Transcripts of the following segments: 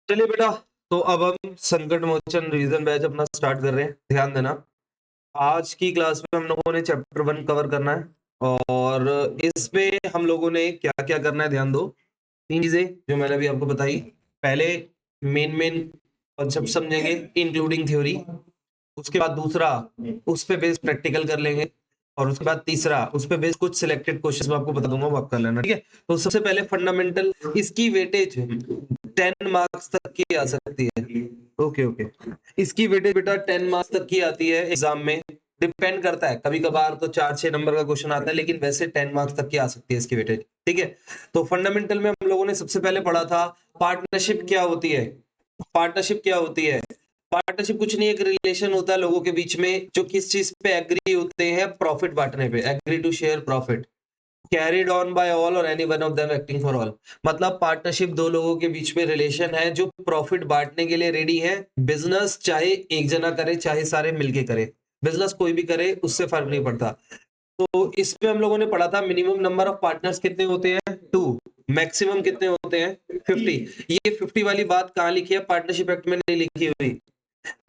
चलिए बेटा, तो अब हम संकट मोचन रीजन बैच अपना स्टार्ट कर रहे हैं। ध्यान देना, आज की क्लास में हम लोगों ने चैप्टर 1 कवर करना है और इसमें हम लोगों ने क्या-क्या करना है ध्यान दो। 3 चीजें जो मैंने अभी आपको बताई। पहले मेन कॉन्सेप्ट समझेंगे इंक्लूडिंग थ्योरी। उसके बाद दूसरा उस पे बेस्ड प्रैक्टिकल कर लेंगे और उसके बाद तीसरा उस पे बेस्ड कुछ सिलेक्टेड क्वेश्चंस मैं आपको बता दूंगा, वो आप कर लेना, ठीक है। तो सबसे पहले फंडामेंटल, इसकी वेटेज 10 मार्क्स तक की आ सकती है। ओके, इसकी वेटेज बेटा 10 मार्क्स तक की आती है एग्जाम में। डिपेंड करता है, कभी कभार तो 4-6 नंबर का क्वेश्चन आता है, लेकिन वैसे 10 मार्क्स तक की आ सकती है इसकी वेटेज, ठीक है। तो फंडामेंटल में हम लोगों ने सबसे पहले पढ़ा था पार्टनरशिप क्या होती है। पार्टनरशिप क्या होती है? पार्टनरशिप कुछ नहीं, एक रिलेशन होता है लोगों के बीच में जो किस चीज पे एग्री होते हैं, प्रॉफिट बांटने पे, agree to share profit, carried on by all or any one of them acting for all. मतलब पार्टनरशिप दो लोगों के बीच में रिलेशन है जो प्रॉफिट बांटने के लिए रेडी है। बिजनेस चाहे एक जना करे चाहे सारे मिलके करे, बिजनेस कोई भी करे उससे फर्क नहीं पड़ता। तो इसमें हम लोगों ने पढ़ा था मिनिमम नंबर ऑफ पार्टनर्स कितने होते हैं, 2। मैक्सिमम कितने होते हैं, 50। ये 50 वाली बात कहाँ लिखी है? पार्टनरशिप एक्ट में नहीं लिखी हुई।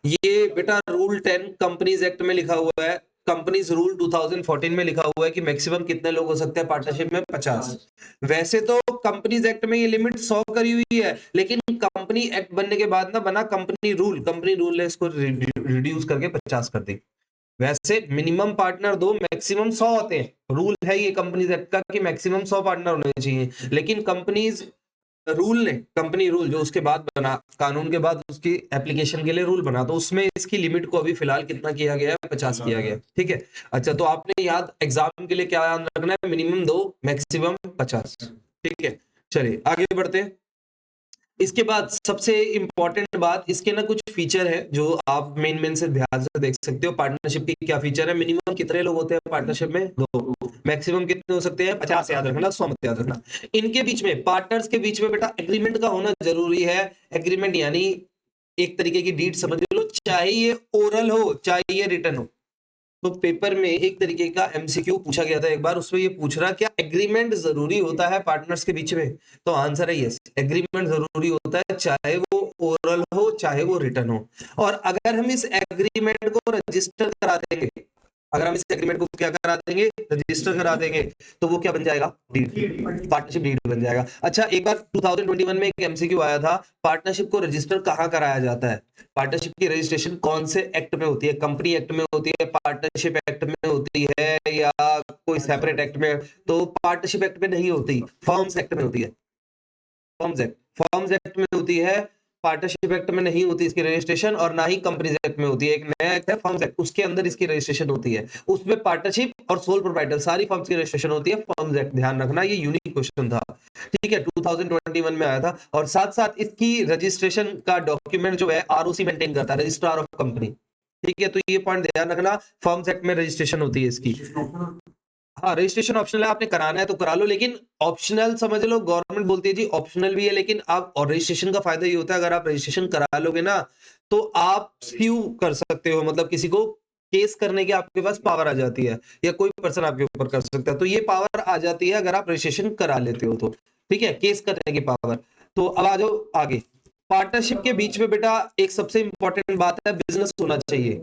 ये बेटा रूल 10 कंपनीज एक्ट में लिखा हुआ है। कंपनीज रूल 2014 में लिखा हुआ है कि मैक्सिमम कितने लोग हो सकते हैं पार्टनरशिप में, 50। वैसे तो कंपनीज एक्ट में ये लिमिट 100 करी हुई है, लेकिन कंपनी एक्ट बनने के बाद ना बना कंपनी रूल ने इसको रिड्यूस करके 50 कर दी। वैसे मिनिमम पार्टनर 2, मैक्सिमम 100 होते हैं। रूल है ये कंपनीज एक्ट का कि मैक्सिमम 100 पार्टनर होने चाहिए, लेकिन कंपनी रूल जो उसके बाद बना, कानून के बाद उसकी एप्लीकेशन के लिए रूल बना, तो उसमें इसकी लिमिट को अभी फिलहाल कितना किया गया है, 50 किया गया है, ठीक है। अच्छा, तो आपने याद एग्जाम के लिए क्या याद रखना है? मिनिमम 2, मैक्सिमम 50, ठीक है। चलिए आगे बढ़ते हैं। इसके बाद सबसे इंपॉर्टेंट बात, इसके ना कुछ फीचर है जो आप मेन से ध्यान से देख सकते हो। पार्टनरशिप की क्या फीचर है? मिनिमम कितने लोग होते हैं पार्टनरशिप में? 2। मैक्सिमम कितने हो सकते हैं? 50 याद रखना, 100 मत याद रखना। इनके बीच में, पार्टनर्स के बीच में बेटा एग्रीमेंट का होना जरूरी है। एग्रीमेंट यानी एक तरीके की डीड समझ लो, चाहे ये ओरल हो चाहे ये रिटर्न हो। तो पेपर में एक तरीके का एमसीक्यू पूछा गया था एक बार, उसमें ये पूछ रहा क्या एग्रीमेंट जरूरी होता है पार्टनर्स के बीच में? तो आंसर है यस, एग्रीमेंट जरूरी होता है, चाहे वो ओरल हो चाहे वो रिटर्न हो। और अगर हम इस एग्रीमेंट को रजिस्टर करा देंगे, अगर हम इस एग्रीमेंट को क्या करा देंगे, रजिस्टर करा देंगे, तो वो क्या बन जाएगा? डीड, पार्टनरशिप डीड बन जाएगा। अच्छा, एक बार 2021 में एक एमसीक्यू आया था, पार्टनरशिप को रजिस्टर कहाँ कराया जाता है? पार्टनरशिप की रजिस्ट्रेशन कौन से एक्ट में होती है? कंपनी एक्ट में होती है, पार्टनरशिप एक्ट में होती है, या कोई सेपरेट एक्ट में? तो पार्टनरशिप एक्ट में नहीं होती, फर्म्स एक्ट में होती है। फर्म्स एक्ट में होती है, पार्टनरशिप एक्ट में नहीं होती इसकी रजिस्ट्रेशन, और ना ही कंपनीज एक्ट में होती है। एक नया एक्ट है फर्म्स एक्ट, उसके अंदर इसकी रजिस्ट्रेशन होती है। उसमें पार्टनरशिप और सोल प्रोप्राइटर सारी फर्म्स की रजिस्ट्रेशन होती है फर्म्स एक्ट। ध्यान रखना, ये यूनिक क्वेश्चन था, ठीक है, 2021 में आया था। और साथ साथ इसकी रजिस्ट्रेशन का डॉक्यूमेंट जो है आरओसी मेंटेन करता है, रजिस्ट्रार ऑफ कंपनी, ठीक है। तो ये पॉइंट ध्यान रखना, फर्म्स एक्ट में रजिस्ट्रेशन होती है इसकी। हाँ, रजिस्ट्रेशन ऑप्शनल है, आपने कराना है तो करा लो, लेकिन ऑप्शनल समझ लो, गवर्नमेंट बोलती है जी ऑप्शनल भी है, लेकिन आप, और रजिस्ट्रेशन का फायदा ये होता है अगर आप रजिस्ट्रेशन करा लोगे ना, तो आप स्यू कर सकते हो, मतलब किसी को केस करने की आपके पास पावर आ जाती है, या कोई पर्सन आपके ऊपर कर सकता है, तो ये पावर आ जाती है अगर आप रजिस्ट्रेशन करा लेते हो तो, ठीक है, केस करने की पावर। तो अब आ जाओ आगे। पार्टनरशिप के बीच में बेटा एक सबसे इंपॉर्टेंट बात है, बिजनेस होना चाहिए।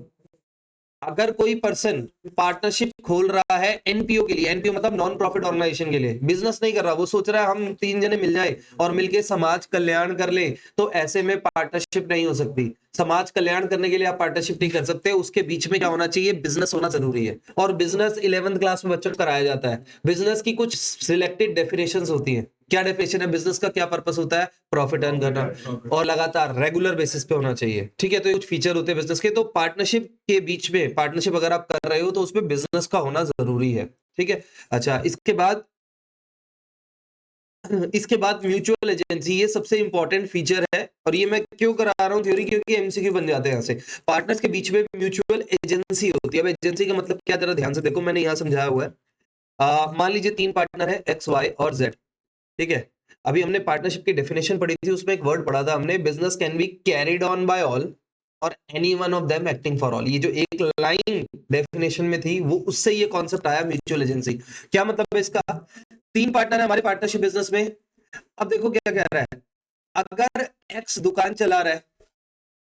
अगर कोई पर्सन पार्टनरशिप खोल रहा है एनपीओ के लिए, एनपीओ मतलब नॉन प्रॉफिट ऑर्गेनाइजेशन के लिए, बिजनेस नहीं कर रहा, वो सोच रहा है हम 3 जने मिल जाए और मिलके समाज कल्याण कर ले, तो ऐसे में पार्टनरशिप नहीं हो सकती। समाज कल्याण करने के लिए आप पार्टनरशिप नहीं कर सकते, उसके बीच में क्या होना चाहिए? बिजनेस होना जरूरी है। और बिजनेस 11th क्लास में बच्चों को कराया जाता है। बिजनेस की कुछ सिलेक्टेड डेफिनेशंस होती है। क्या डेफिनेशन है बिजनेस का? क्या पर्पस होता है? प्रॉफिट अर्न करना, और लगातार रेगुलर बेसिस पे होना चाहिए, ठीक है। तो कुछ फीचर होते हैं बिजनेस के। तो पार्टनरशिप के बीच में, पार्टनरशिप अगर आप कर रहे हो तो उसमें बिजनेस का होना जरूरी है, ठीक है। अच्छा, इसके बाद म्यूचुअल एजेंसी, ये सबसे इंपॉर्टेंट फीचर है, और ये मैं क्यों करा रहा हूँ थ्योरी, क्योंकि एमसीक्यू बन जाते हैं यहाँ से। पार्टनर्स के बीच में म्यूचुअल एजेंसी होती है। अब एजेंसी का मतलब क्या, जरा ध्यान से देखो, मैंने यहाँ समझाया हुआ है। मान लीजिए 3 पार्टनर है, एक्स, वाई और जेड, ठीक है। अभी हमने पार्टनरशिप की डेफिनेशन पढ़ी थी, उसमें एक वर्ड पढ़ा था हमने, business can be carried on by all or any one of them acting for all. ये जो एक लाइन डेफिनेशन में थी, वो उससे ये कॉन्सेप्ट आया म्यूचुअल एजेंसी। क्या मतलब है इसका? 3 पार्टनर है हमारे पार्टनरशिप बिजनेस में। अब देखो क्या कह रहा है, अगर एक्स दुकान चला रहा है,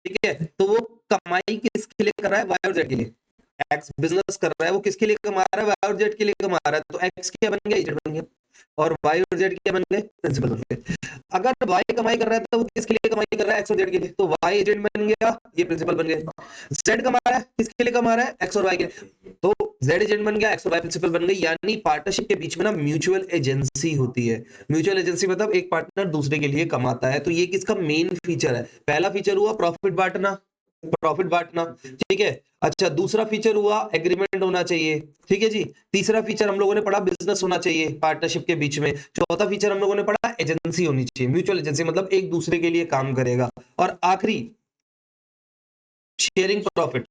ठीक है, तो वो कमाई किसके लिए कर रहा है? वाई और जेड के लिए। एक्स बिजनेस कर रहा है, वो किसके लिए कमा रहा है? वाई और जेड के लिए कमा रहा है। तो एक्स क्या बन गया? जेड बन गया। और वाई और जेड क्या बन गए? प्रिंसिपल बन गए। अगर वाई कमाई कर रहा है तो वो किसके लिए कमाई कर रहा है? एक्स और जेड के लिए। तो वाई एजेंट बन गया, ये प्रिंसिपल बन गए। जेड कमा रहा है, किसके लिए कमा रहा है? एक्स और वाई के लिए। तो जेड एजेंट बन गया, एक्स और वाई प्रिंसिपल बन गई। यानी पार्टनरशिप के बीच में ना म्यूचुअल एजेंसी होती है। म्यूचुअल एजेंसी मतलब एक पार्टनर दूसरे के लिए कमाता है। तो ये किसका मेन फीचर है? पहला फीचर हुआ प्रॉफिट बांटना, प्रॉफिट बांटना, ठीक है। अच्छा, दूसरा फीचर हुआ एग्रीमेंट होना चाहिए, ठीक है जी। तीसरा फीचर हम लोगों ने पढ़ा बिजनेस होना चाहिए पार्टनरशिप के बीच में। चौथा फीचर हम लोगों ने पढ़ा एजेंसी होनी चाहिए, म्यूचुअल एजेंसी मतलब एक दूसरे के लिए काम करेगा। और आखिरी शेयरिंग प्रॉफिट।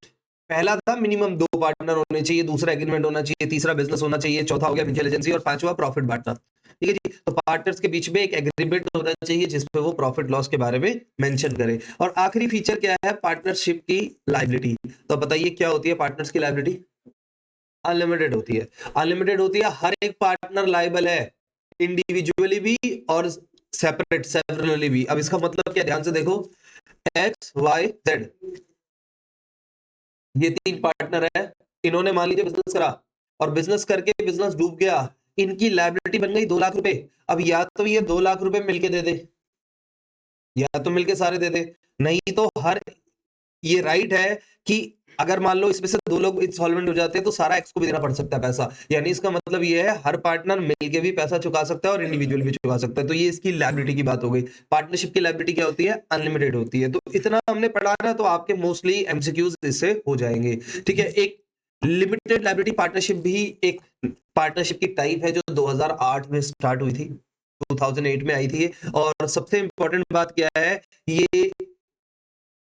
पहला था मिनिमम 2 पार्टनर होने चाहिए, दूसरा एग्रीमेंट होना चाहिए, तीसरा बिजनेस होना चाहिए, चौथा हो गया म्यूचुअल एजेंसी और पांचवा प्रॉफिट बांटना, ठीक है जी। तो पार्टनर्स के बीच में एक एग्रीमेंट होना चाहिए जिसपे वो प्रॉफिट लॉस के बारे में मेंशन करे। और आखिरी फीचर क्या है? पार्टनरशिप की लायबिलिटी। तो बताइए क्या होती है पार्टनर्स की लायबिलिटी? अनलिमिटेड होती है। अनलिमिटेड होती है, हर एक पार्टनर लायबल है, इंडिविजुअली भी और सेपरेटली भी। अब इसका मतलब क्या? ध्यान से देखो, एक्स वाई जेड, ये 3 पार्टनर है। इन्होंने मान लीजिए बिजनेस करा और बिजनेस करके बिजनेस डूब गया, इनकी लायबिलिटी बन गई 2 लाख रुपए। अब या तो ये 2 लाख रुपए मिलके दे दे, या तो मिलके सारे दे दे, नहीं तो हर ये राइट है कि अगर मान लो इसमें से 2 लोग इंसॉल्वेंट हो जाते हैं तो सारा एक्स को भी देना पड़ सकता है पैसा। यानी इसका मतलब ये है हर पार्टनर मिलके भी पैसा चुका सकता है और इंडिविजुअल भी चुका सकता है। तो ये इसकी लायबिलिटी की बात हो गई। पार्टनरशिप की लायबिलिटी क्या होती है? अनलिमिटेड होती है। तो इतना हमने पढ़ा ना, तो आपके मोस्टली एमसीक्यूज इससे हो जाएंगे, ठीक है। एक लिमिटेड लायबिलिटी पार्टनरशिप भी एक पार्टनरशिप की टाइप है जो 2008 में स्टार्ट हुई थी, 2008 में आई थी। और सबसे इंपॉर्टेंट बात क्या है, ये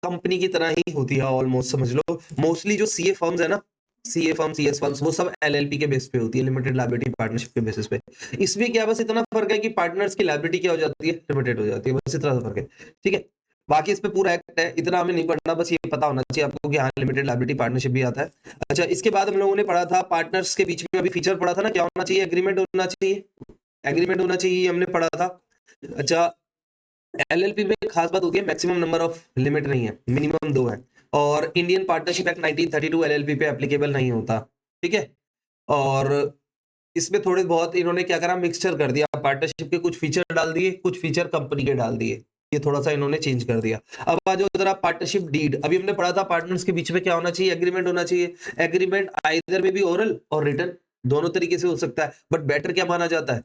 कंपनी की तरह ही होती है ऑलमोस्ट, समझ लो। मोस्टली जो सीए फर्म्स है ना, सीए फर्म, सीएस फर्म्स, वो सब एलएलपी के बेस पे होती है, लिमिटेड लायबिलिटी पार्टनरशिप के बेसिस पे। इसमें क्या बस इतना फर्क है कि पार्टनर्स की लायबिलिटी क्या हो जाती है? लिमिटेड हो जाती है, बस इतना सा फर्क है, ठीक है। बाकी इस पे पूरा एक्ट है, इतना हमें नहीं पढ़ना, बस ये पता होना चाहिए आपको कि हाँ लिमिटेड लायबिलिटी पार्टनरशिप भी आता है। अच्छा, इसके बाद हम लोगों ने पढ़ा था पार्टनर्स के बीच में, अभी फीचर पढ़ा था ना, क्या होना चाहिए? एग्रीमेंट होना चाहिए, एग्रीमेंट होना चाहिए, ये हमने पढ़ा था। अच्छा, एलएलपी में एक खास बात होती है, मैक्सिमम नंबर ऑफ लिमिट नहीं है, मिनिमम 2 है। और इंडियन पार्टनरशिप एक्ट 1932 एलएलपी पे एप्लीकेबल नहीं होता, ठीक है। और इसमें थोड़े बहुत इन्होंने क्या करा, मिक्सचर कर दिया, पार्टनरशिप के कुछ फीचर डाल दिए, कुछ फीचर कंपनी के डाल दिए, ये थोड़ा सा इन्होंने चेंज कर दिया। अब आ जाओ जरा पार्टनरशिप डीड। अभी हमने पढ़ा था पार्टनर्स के बीच में क्या होना चाहिए? एग्रीमेंट होना चाहिए। एग्रीमेंट आइदर में भी ओरल और रिटन, दोनों तरीके से हो सकता है, बट बेटर क्या माना जाता है?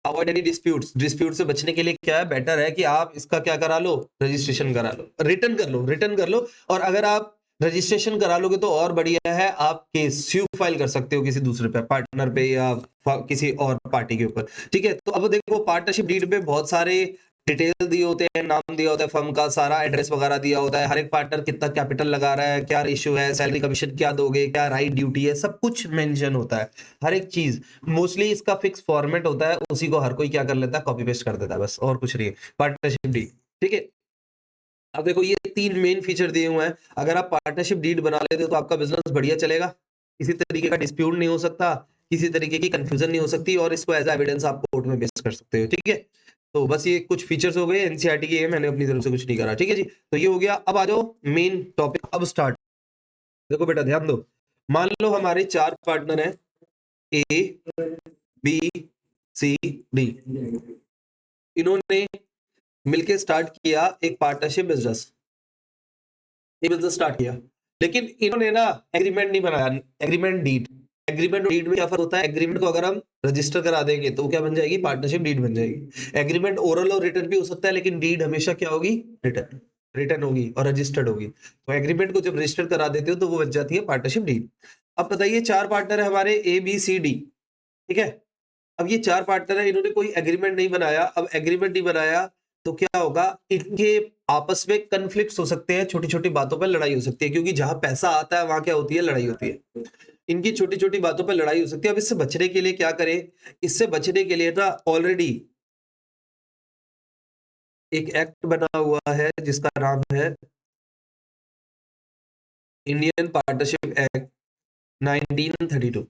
Avoid any disputes. डिस्प्यूट से बचने के लिए क्या है? बेटर है कि आप इसका क्या करा लो? रजिस्ट्रेशन करा लो, रिटर्न कर लो, रिटर्न कर लो। और अगर आप रजिस्ट्रेशन करा लोगे तो और बढ़िया है, आप केस स्यू फाइल कर सकते हो किसी दूसरे पे, पार्टनर पे या किसी और पार्टी के ऊपर, ठीक है। तो अब देखो पार्टनरशिप डीड में बहुत सारे डिटेल दिए होते हैं, नाम दिया होता है फर्म का, सारा एड्रेस वगैरह दिया होता है, हर एक पार्टनर कितना कैपिटल लगा रहा है, क्या रेशियो है, सैलरी कमीशन क्या दोगे, क्या राइट ड्यूटी है, सब कुछ मेंशन होता है, हर एक चीज। मोस्टली इसका फिक्स फॉर्मेट होता है, उसी को हर कोई क्या कर लेता है? कॉपी पेस्ट कर देता है, बस और कुछ नहीं है पार्टनरशिप डीड, ठीक है। अब देखो ये 3 मेन फीचर दिए हुए हैं, अगर आप पार्टनरशिप डीड बना लेते हो तो आपका बिजनेस बढ़िया चलेगा, किसी तरीके का डिस्प्यूट नहीं हो सकता, किसी तरीके की कंफ्यूजन नहीं हो सकती, और इसको एज एविडेंस आप कोर्ट में पेश कर सकते हो, ठीक है। तो बस ये कुछ फीचर्स हो गए एनसीईआरटी के, मैंने अपनी तरफ से कुछ नहीं करा, ठीक है जी। तो ये हो गया। अब आ जाओ मेन टॉपिक, अब स्टार्ट। देखो बेटा ध्यान दो, मान लो हमारे 4 पार्टनर हैं, ए बी सी डी। इन्होंने मिलके स्टार्ट किया एक पार्टनरशिप बिजनेस, ये बिजनेस स्टार्ट किया, लेकिन इन्होंने ना एग्रीमेंट नहीं बनाया, एग्रीमेंट डीड। एग्रीमेंट डीड में क्या फर्क होता है? एग्रीमेंट को अगर हम रजिस्टर करा देंगे तो क्या बन जाएगी? पार्टनरशिप डीड बन जाएगी। एग्रीमेंट ओरल और रिटन भी हो सकता है, लेकिन डीड हमेशा क्या होगी? रिटन, रिटन होगी और रजिस्टर्ड होगी। तो एग्रीमेंट को जब रजिस्टर करा देते हो तो वो बन जाती है पार्टनरशिप डीड। अब बताइए 4 पार्टनर है हमारे, ए बी सी डी, ठीक है। अब ये 4 पार्टनर है, इन्होंने कोई एग्रीमेंट नहीं बनाया। अब एग्रीमेंट नहीं बनाया तो क्या होगा? इनके आपस में कन्फ्लिक्ट्स हो सकते हैं, छोटी-छोटी बातों पर लड़ाई हो सकती है, क्योंकि जहां पैसा आता है वहां क्या होती है? लड़ाई होती है। इनकी छोटी-छोटी बातों पर लड़ाई हो सकती है। अब इससे बचने के लिए क्या करें? इससे बचने के लिए ना ऑलरेडी एक एक्ट बना हुआ है जिसका नाम है इंडियन पार्टनरशिप एक्ट 1932।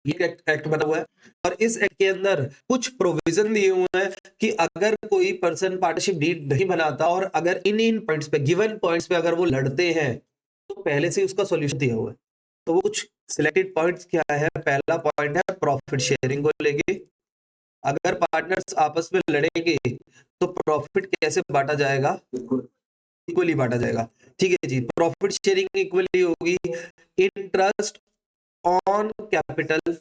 ये एक्ट बना हुआ है और इस एक्ट के अंदर कुछ प्रोविजन दिए हुए हैं कि अगर कोई पर्सन पार्टनरशिप डीड नहीं बनाता और अगर इन पॉइंट्स पे, गिवन पॉइंट्स पे अगर वो लड़ते हैं तो पहले से ही उसका सॉल्यूशन दिया हुआ है। तो वो कुछ सिलेक्टेड पॉइंट्स क्या है? पहला पॉइंट है प्रॉफिट शेयरिंग को लेके। अगर पार्टनर्स आपस में लड़ेंगे तो प्रॉफिट कैसे बांटा जाएगा? इक्वली बांटा जाएगा। ठीक है जी, प्रॉफिट शेयरिंग इक्वली होगी। Interest on capital,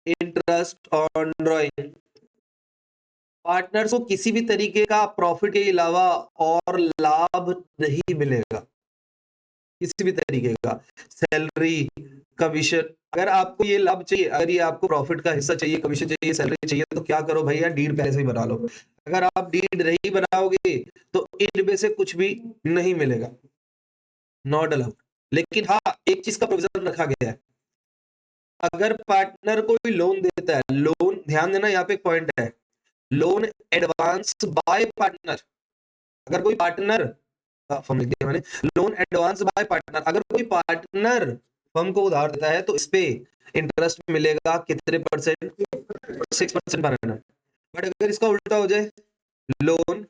interest on drawing. Partners को किसी भी तरीके का प्रॉफिट के अलावा और लाभ नहीं मिलेगा, किसी भी तरीके का। सैलरी, कमीशन, अगर आपको ये लाभ चाहिए, अगर ये आपको प्रॉफिट का हिस्सा चाहिए, कमीशन चाहिए, सैलरी चाहिए, तो क्या करो भैया, डीड पहले से ही बना लो। अगर आप डीड नहीं बनाओगे तो इनमें से कुछ भी नहीं मिलेगा, नॉट अलाउड। लेकिन हाँ, एक चीज का प्रोविजन रखा गया है, अगर पार्टनर कोई लोन देता है, लोन, ध्यान देना यहाँ पे एक पॉइंट है, लोन एडवांस बाय पार्टनर। अगर कोई पार्टनर, फर्म लिख दिया मैंने, लोन एडवांस बाय पार्टनर, अगर कोई पार्टनर फर्म को उधार देता है तो इस पे इंटरेस्ट मिलेगा कितने परसेंट? 6% per annum. बट अगर इसका उल्टा हो जाए, लोन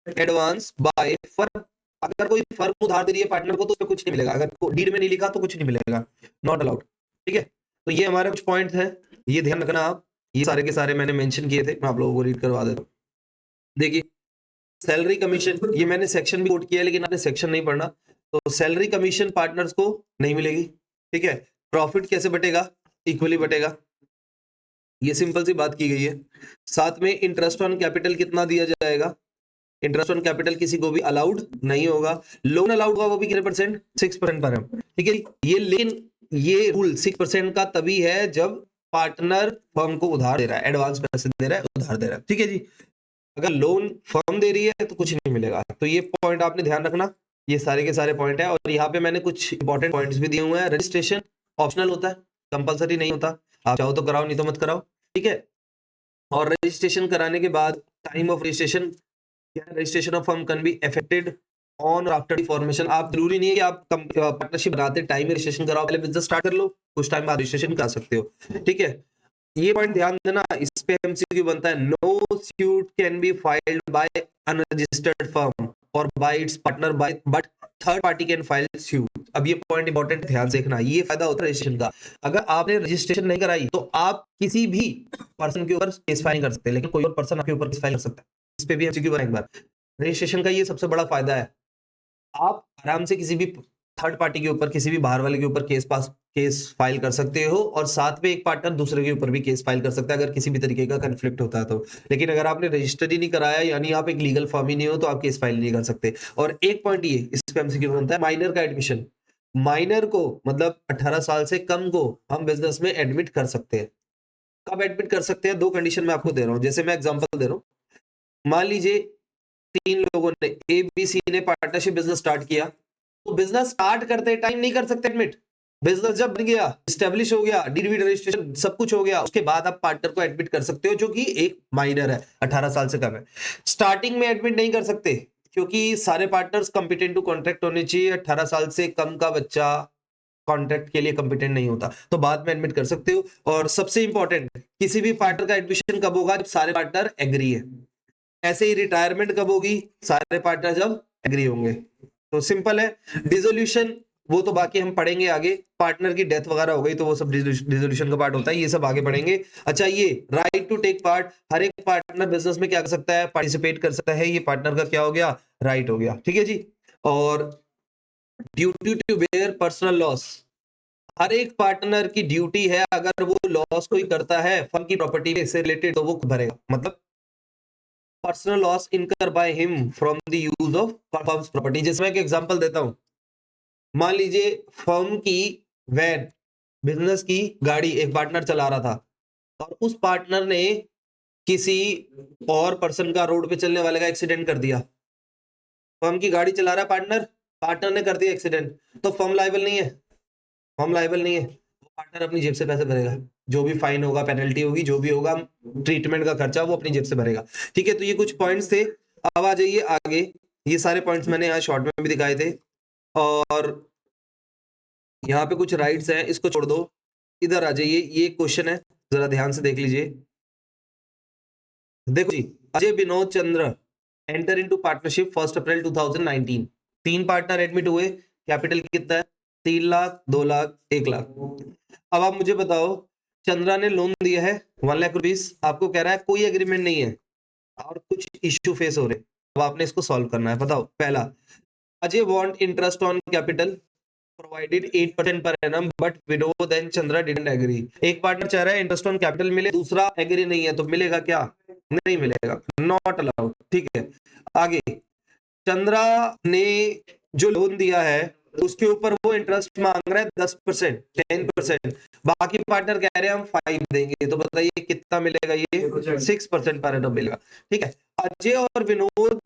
एडवांस बाय फर्म, अगर कोई फर्म उधार दे रही है पार्टनर को तो उसमें कुछ नहीं मिलेगा, अगर डीड में नहीं लिखा तो कुछ नहीं मिलेगा, नॉट अलाउड। ठीक है, तो ये हमारे कुछ पॉइंट है, ये ध्यान रखना आप। ये सारे के सारे मैंने मेंशन किए थे, मैं आप लोगों को रीड करवा देता हूँ। देखिए, सैलरी कमीशन, ये मैंने सेक्शन भी कोट किया है लेकिन आपने सेक्शन नहीं पढ़ना। तो सैलरी कमीशन पार्टनर्स को नहीं मिलेगी। ठीक है, प्रॉफिट कैसे बटेगा? इक्वली बटेगा, ये सिंपल सी बात की गई है। साथ में इंटरेस्ट ऑन कैपिटल कितना दिया जाएगा? इंटरेस्ट ऑन कैपिटल किसी को भी अलाउड नहीं होगा। लोन अलाउड होगा, वो भी कितने परसेंट? 6% per annum. ठीक है, ये लेकिन ये रूल 6% का तभी है जब पार्टनर फर्म को उधार दे रहा है, एडवांस पैसे दे रहा है, उधार दे रहा है। ठीक है जी, अगर लोन फर्म दे रही है तो कुछ नहीं मिलेगा। तो ये पॉइंट आपने ध्यान रखना, ये सारे के सारे पॉइंट है। और यहाँ पे मैंने कुछ इंपॉर्टेंट पॉइंट्स भी दिए हुए हैं। रजिस्ट्रेशन ऑप्शनल होता है, कंपलसरी नहीं होता, आप चाहो तो कराओ, नहीं तो मत कराओ। ठीक है, और रजिस्ट्रेशन कराने के बाद time of registration, registration of firm can be affected on और आफ्टर दी फॉर्मेशन। आप जरूरी नहीं है कि आप पार्टनरशिप बनाते टाइम में रजिस्ट्रेशन कराओ, पहले बिजनेस स्टार्ट कर लो, कुछ टाइम बाद रजिस्ट्रेशन कर सकते हो। ठीक है, ये पॉइंट ध्यान देना, इस पे एमसीक्यू बनता है। No suit can be filed by unregistered firm or by its partner by but third party can file suit. अब ये पॉइंट इंपॉर्टेंट, ध्यान से देखना, ये फायदा होता है रजिस्ट्रेशन का। अगर आपने रजिस्ट्रेशन नहीं कराई तो आप किसी भी पर्सन के ऊपर केस फाइल कर सकते हैं, लेकिन कोई और पर्सन आपके ऊपर केस फाइल कर सकता है। इस पे भी एमसीक्यू बना एक बार। रजिस्ट्रेशन का ये सबसे बड़ा फायदा है, आप आराम से किसी भी थर्ड पार्टी के ऊपर, किसी भी बाहर वाले के ऊपर केस फाइल कर सकते हो, और साथ में एक पार्टनर दूसरे के ऊपर भी केस फाइल कर सकता है अगर किसी भी तरीके का कन्फ्लिक्ट होता है तो। लेकिन अगर आपने रजिस्टर ही नहीं कराया, यानी आप एक लीगल फर्म ही नहीं हो, तो आप केस फाइल नहीं कर सकते। और एक पॉइंट ये इस पे एमसीक्यू बनता है, माइनर का एडमिशन। माइनर को, मतलब 18 साल से कम को हम बिजनेस में एडमिट कर सकते हैं। कब एडमिट कर सकते हैं? दो कंडीशन मैं आपको दे रहा हूँ, जैसे मैं एग्जांपल दे रहा हूँ। मान लीजिए 3 लोगों ने, ए बी सी ने पार्टनरशिप बिजनेस स्टार्ट किया, तो बिजनेस स्टार्ट करते टाइम नहीं कर सकते एडमिट। बिजनेस जब बन गया, स्टैब्लिश हो गया, डीड रजिस्ट्रेशन सब कुछ हो गया, उसके बाद आप पार्टनर को एडमिट कर सकते हो, जो कि एक माइनर है, 18 साल से कम है। स्टार्टिंग में एडमिट नहीं कर सकते क्योंकि सारे पार्टनर्स कंपिटेंट टू कॉन्ट्रैक्ट होने चाहिए। 18 साल से कम का बच्चा कॉन्ट्रैक्ट के लिए कंपिटेंट नहीं होता, तो बाद में एडमिट कर सकते हो। और सबसे इंपॉर्टेंट, किसी भी पार्टनर का एडमिशन कब होगा? जब सारे पार्टनर एग्री है। ऐसे ही रिटायरमेंट कब होगी? सारे पार्टनर जब एग्री होंगे। तो सिंपल है। डिसोल्यूशन वो तो बाकी हम पढ़ेंगे आगे, पार्टनर की डेथ वगैरह हो गई तो वो सब डिसोल्यूशन का पार्ट होता है, ये सब आगे पढ़ेंगे। अच्छा, ये राइट टू टेक पार्ट, हर एक पार्टनर बिजनेस में क्या कर सकता है? पार्टिसिपेट कर सकता है। ये पार्टनर का क्या हो गया? राइट हो गया। ठीक है जी। और duty to bear personal loss, हर एक पार्टनर की ड्यूटी है, अगर वो लॉस कोई करता है फर्म की प्रॉपर्टी से रिलेटेड तो वो भरेगा। मतलब पर्सनल लॉस इनकर by him from the use of firms property. जैसे मैं एक एग्जांपल देता हूं, मान लीजिए फर्म की वैन, बिजनेस की गाड़ी एक पार्टनर चला रहा था, और उस पार्टनर ने किसी और पर्सन का, रोड पे चलने वाले का एक्सीडेंट कर दिया। फर्म की गाड़ी चला रहा है पार्टनर, पार्टनर ने कर दिया एक्सीडेंट, तो फर्म लायबल नहीं है? फर्म लायबल नहीं है, पार्टनर अपनी जेब से पैसे भरेगा, जो भी फाइन होगा, पेनल्टी होगी, जो भी होगा, ट्रीटमेंट का खर्चा वो अपनी जेब से भरेगा। ठीक है, तो ये कुछ पॉइंट्स थे। अब आ जाइए आगे, ये सारे पॉइंट्स मैंने यहाँ शॉर्ट में भी दिखाए थे। और यहाँ पे कुछ राइट्स हैं, इसको छोड़ दो। इधर आ जाइए, ये क्वेश्चन है, जरा ध्यान से देख लीजिए। देखो जी, अजय विनोद चंद्र एंटर इनटू पार्टनरशिप 1 अप्रैल 2019। 3 पार्टनर एडमिट हुए, कैपिटल कितना है? 3 लाख, 2 लाख, 1 लाख। अब आप मुझे बताओ, चंद्रा ने लोन दिया है 1 लाख रुपीस, आपको कह रहा है कोई एग्रीमेंट नहीं है और कुछ इश्यू फेस हो रहे हैं। अब आपने इसको सॉल्व करना है। बताओ, पहला, Ajay want interest on capital provided 8% per annum but Vinod and Chandra didn't agree। एक पार्टनर चाह रहा है इंटरेस्ट ऑन कैपिटल मिले, दूसरा एग्री नहीं है, तो मिलेगा क्या? नहीं मिलेगा, नॉट अलाउड। ठीक है, आगे, चंद्रा ने जो लोन दिया है उसके ऊपर वो इंटरेस्ट मांग रहा है 10%, 10%। बाकी पार्टनर कह रहे हैं हम 5 देंगे, तो बताइए कितना मिलेगा? ये 6% पर एनम मिलेगा। ठीक है, अजय और विनोद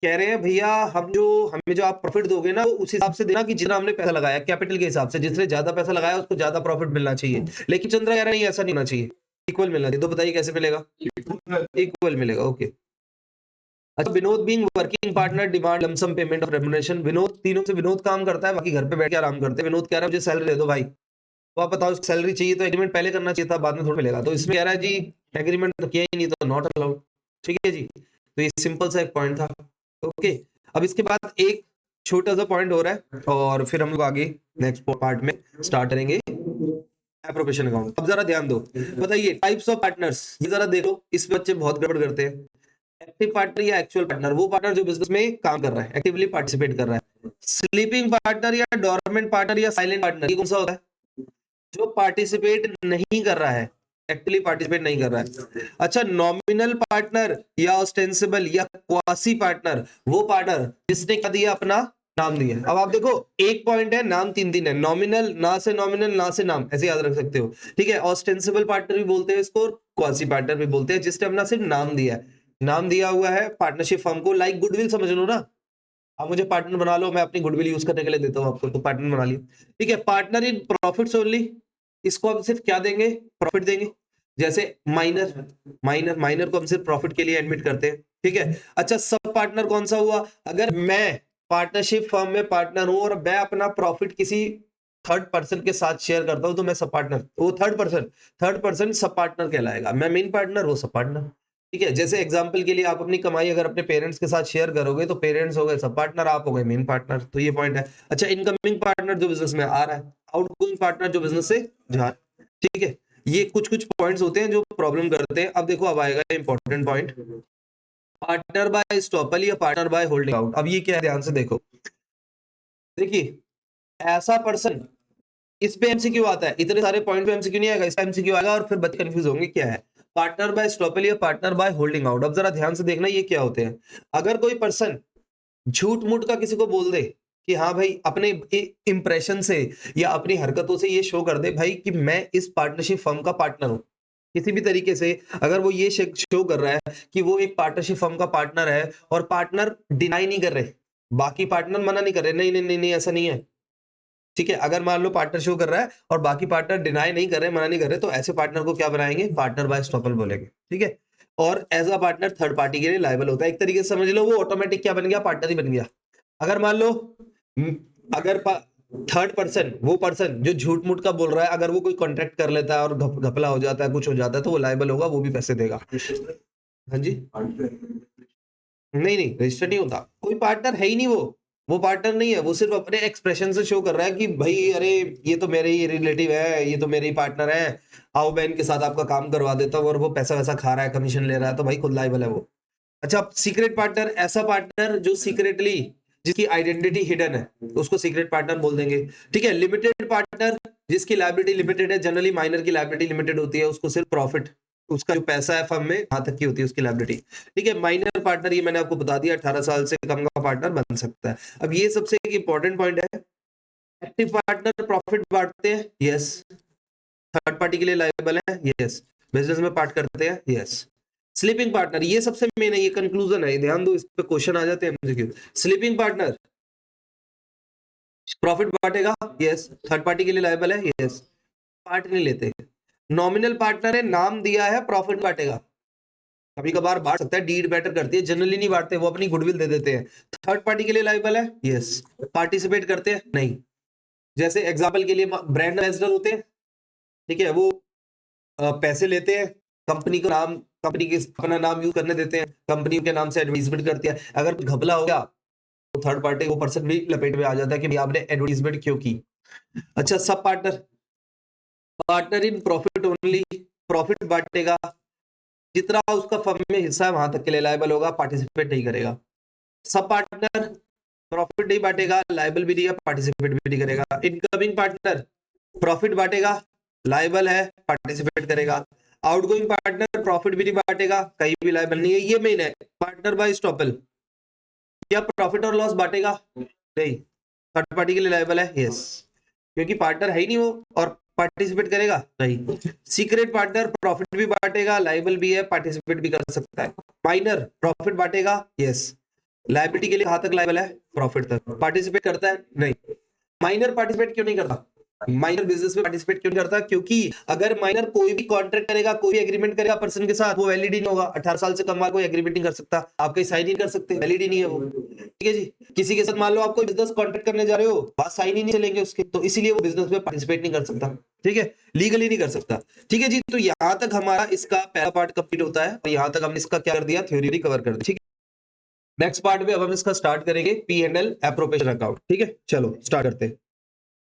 कह रहे हैं भैया हमें जो आप प्रॉफिट दोगे ना, उस हिसाब से देना कि जितना हमने पैसा लगाया, कैपिटल के हिसाब से, जिसने ज्यादा पैसा लगाया उसको ज्यादा प्रॉफिट मिलना चाहिए। लेकिन चंद्रा कह रहा है नहीं, ऐसा नहीं होना चाहिए, इक्वल मिलना चाहिए। तो बताइए कैसे मिलेगा? इक्वल मिलेगा। ओके, अच्छा, Vinod being working partner demand lump sum payment of remuneration. Vinod, तीनों से विनोद काम करता है, बाकी घर पे बैठ के आराम करते हैं। विनोद कह रहा है मुझे सैलरी दे दो भाई। तो आप बताओ, सैलरी चाहिए तो एग्रीमेंट पहले करना चाहिए था, बाद में थोड़ा मिलेगा। तो इसमें कह रहा है जी एग्रीमेंट तो किया ही नहीं, तो नॉट अलाउड। ठीक है जी, तो ये सिंपल सा एक पॉइंट था। ओके, अब इसके बाद एक छोटा सा पॉइंट हो रहा है और फिर हम लोग आगे नेक्स्ट पार्ट में स्टार्ट करेंगे एप्रोप्रिएशन अकाउंट। अब जरा ध्यान दो, बताइए टाइप्स ऑफ पार्टनर्स, ये जरा देखो, इस बच्चे बहुत गड़बड़ करते हैं। एक्टिव पार्टनर या एक्चुअल पार्टनर, वो पार्टनर जो बिजनेस में काम कर रहा है, एक्टिवली पार्टिसिपेट कर रहा है। स्लीपिंग पार्टनर या डोरमेंट पार्टनर या साइलेंट पार्टनर, ये कौन सा होता है? जो पार्टिसिपेट नहीं कर रहा है, एक्टिवली पार्टिसिपेट नहीं कर रहा है। अच्छा, नॉमिनल पार्टनर या ऑस्टेंसिबल या क्वासी पार्टनर, वो पार्टनर जिसने क्या दिया? अपना नाम दिया। अब आप देखो, एक पॉइंट है, नाम 3 है, नॉमिनल, ना से नॉमिनल, ना से नाम, ऐसे याद रख सकते हो। ठीक है, ऑस्टेंसिबल पार्टनर भी बोलते हैं इसको, क्वासी पार्टनर भी बोलते हैं, जिसने अपना सिर्फ नाम दिया है, नाम दिया हुआ है पार्टनरशिप फर्म को। लाइक गुडविल समझ लो ना, आप मुझे पार्टनर बना लो, मैं अपनी गुडविल यूज करने के लिए देता हूं आपको, तो पार्टनर बना लिया। ठीक है, पार्टनर इन प्रॉफिट्स ओनली, इसको हम सिर्फ क्या देंगे? प्रॉफिट देंगे। जैसे माइनर, माइनर को हम सिर्फ प्रॉफिट के लिए एडमिट करते हैं। ठीक है, अच्छा, सब पार्टनर कौन सा हुआ? अगर मैं पार्टनरशिप फर्म में पार्टनर हूं और मैं अपना प्रॉफिट किसी थर्ड पर्सन के साथ शेयर करता हूं, तो मैं सब पार्टनर, वो थर्ड पर्सन सब पार्टनर कहलाएगा। मैं मेन पार्टनर, वो सब पार्टनर। ठीक है, जैसे एग्जांपल के लिए आप अपनी कमाई अगर अपने पेरेंट्स के साथ शेयर करोगे, तो पेरेंट्स हो गए सब पार्टनर, आप हो गए मेन पार्टनर। तो ये पॉइंट है। अच्छा, इनकमिंग पार्टनर जो बिजनेस में आ रहा है, आउटगोइंग पार्टनर जो बिजनेस से जा रहा है। ठीक है, ये कुछ कुछ पॉइंट्स होते हैं जो प्रॉब्लम करते हैं। अब देखो, अब आएगा important point, partner by estoppel या पार्टनर बाय होल्डिंग आउट। अब ये क्या है, ध्यान से देखो। देखिए, ऐसा पर्सन, इस पे एमसीक्यू आता है, इतने सारे पॉइंट पे एमसीक्यू नहीं आएगा, इस पे एमसीक्यू आएगा और फिर बच्चे कंफ्यूज होंगे क्या है पार्टनर बाय स्टॉपल या पार्टनर बाय होल्डिंग आउट। अब जरा ध्यान से देखना ये क्या होते हैं। अगर कोई पर्सन झूठ मूठ का किसी को बोल दे कि हाँ भाई, अपने इंप्रेशन से या अपनी हरकतों से ये शो कर दे भाई कि मैं इस पार्टनरशिप फर्म का पार्टनर हूं, किसी भी तरीके से अगर वो ये शो कर रहा है कि वो एक पार्टनरशिप फर्म का पार्टनर है और पार्टनर डिनाई नहीं कर रहे, बाकी पार्टनर मना नहीं कर रहे, नहीं नहीं नहीं नहीं ऐसा नहीं है। ठीक है, अगर मान लो पार्टनर शो कर रहा है और बाकी पार्टनर डिनाई नहीं कर रहे, मना नहीं कर रहे, तो ऐसे पार्टनर को क्या बनाएंगे? पार्टनर बाय स्टॉपल बोलेंगे। ठीक है, और as a partner third party के लिए लायबल होता है। एक तरीके से समझ लो, वो ऑटोमेटिक क्या बन गया? पार्टनर ही बन गया। अगर मान लो, अगर थर्ड पर्सन, वो पर्सन जो झूठ मूठ का बोल रहा है, अगर वो कोई कॉन्ट्रैक्ट कर लेता है और घपला हो जाता है, कुछ हो जाता है, तो वो लायबल होगा, वो भी पैसे देगा। हाँ जी, नहीं नहीं रजिस्टर नहीं होता, कोई पार्टनर है ही नहीं, वो पार्टनर नहीं है, वो सिर्फ अपने एक्सप्रेशन से शो कर रहा है कि भाई अरे ये तो मेरे ही रिलेटिव है, ये तो मेरे ही पार्टनर है, आओ मैं इनके साथ आपका काम करवा देता हूँ, और वो पैसा वैसा खा रहा है, कमीशन ले रहा है, तो भाई खुद लायबल है वो। अच्छा, सीक्रेट पार्टनर, ऐसा पार्टनर जो सीक्रेटली, जिसकी आइडेंटिटी हिडन है, उसको सीक्रेट पार्टनर बोल देंगे। ठीक है, लिमिटेड पार्टनर, जिसकी लायबिलिटी लिमिटेड है, जनरली माइनर की लायबिलिटी लिमिटेड होती है, उसको सिर्फ प्रॉफिट, उसका जो पैसा है फर्म में वहां तक की होती है उसकी लायबिलिटी। ठीक है, माइनर पार्टनर, ये मैंने आपको बता दिया, 18 साल से कम का पार्टनर बन सकता है। अब ये सबसे एक इंपॉर्टेंट पॉइंट है, एक्टिव पार्टनर प्रॉफिट बांटते हैं, यस। थर्ड पार्टी के लिए लायबल है, यस। बिजनेस में पार्ट करते हैं, यस। स्लीपिंग पार्टनर, ये सबसे मेन है, ये कंक्लूजन है, ध्यान दो, इस पे क्वेश्चन आ जाते हैं एमसीक्यू। स्लीपिंग पार्टनर प्रॉफिट बांटेगा, यस। थर्ड पार्टी के लिए लायबल है, यस। पार्ट नहीं लेते। नॉमिनल पार्टनर है, नाम दिया है, प्रॉफिट बांटेगा, कभी कभार बांट सकता है, डीड मैटर करती है, जनरली नहीं बांटते, वो अपनी गुडविल दे देते हैं। थर्ड पार्टी के लिए लायबल है, यस। पार्टिसिपेट करते हैं, नहीं। जैसे एग्जांपल के लिए ब्रांड एम्बेसडर होते हैं, ठीक है, वो पैसे लेते हैं, कंपनी का नाम, कंपनी के अपना नाम यूज करने देते हैं, कंपनी के नाम से एडवर्टीजमेंट करती है। अगर कुछ घपला हो गया तो थर्ड पार्टी वो पर्सन भी लपेट में आ जाता है कि भाई आपने एडवर्टीजमेंट क्यों की। अच्छा, सब partner, partner in profit only, profit बांटेगा, जितना उसका फर्म में हिस्सा है वहां तक के लिए लायबल होगा, पार्टिसिपेट नहीं करेगा। सब पार्टनर प्रॉफिट नहीं बांटेगा, लायबल भी नहीं है, पार्टिसिपेट भी नहीं करेगा। इनकमिंग पार्टनर प्रॉफिट बांटेगा, लायबल है, पार्टिसिपेट करेगा। आउटगोइंग पार्टनर प्रॉफिट भी नहीं बांटेगा, कहीं भी लायबल नहीं है। ये मेन है। पार्टनर बाय स्टॉपल, क्या प्रॉफिट और लॉस बांटेगा? नहीं। थर्ड पार्टी के लिए लायबल है, यस, क्योंकि पार्टनर है ही नहीं वो। और पार्टिसिपेट करेगा? नहीं। सीक्रेट पार्टनर प्रॉफिट भी बांटेगा, लायबल भी है, पार्टिसिपेट भी कर सकता है। माइनर प्रॉफिट बांटेगा, यस, लायबिलिटी के लिए कहां तक लायबल है? प्रॉफिट तक। पार्टिसिपेट करता है? नहीं। माइनर पार्टिसिपेट क्यों नहीं करता? माइनर बिजनेस में पार्टिसिपेट क्यों नहीं करता? क्योंकि अगर माइनर कोई भी कॉन्ट्रैक्ट करेगा, कोई भी एग्रीमेंट करेगा पर्सन के साथ, वो वैलिड ही नहीं होगा। 18 साल से कम वाला कोई एग्रीमेंट नहीं कर सकता, आप कहीं साइन ही कर सकते, वैलिड ही नहीं है वो। ठीक है जी। किसी के साथ मान लो आप कोई बिजनेस कॉन्ट्रैक्ट करने जा रहे हो, बात साइन ही नहीं चलेंगे उसके, तो इसीलिए वो बिजनेस में पार्टिसिपेट नहीं कर सकता। ठीक है, लीगली नहीं कर सकता। ठीक है जी। तो यहाँ तक हमारा इसका पहला पार्ट कंप्लीट होता है और यहाँ तक हमने इसका क्या कर दिया, थ्योरी कवर कर दी। ठीक है, नेक्स्ट पार्ट में अब हम इसका स्टार्ट करेंगे P&L एप्रोप्रिएशन अकाउंट। ठीक है, चलो स्टार्ट करते हैं।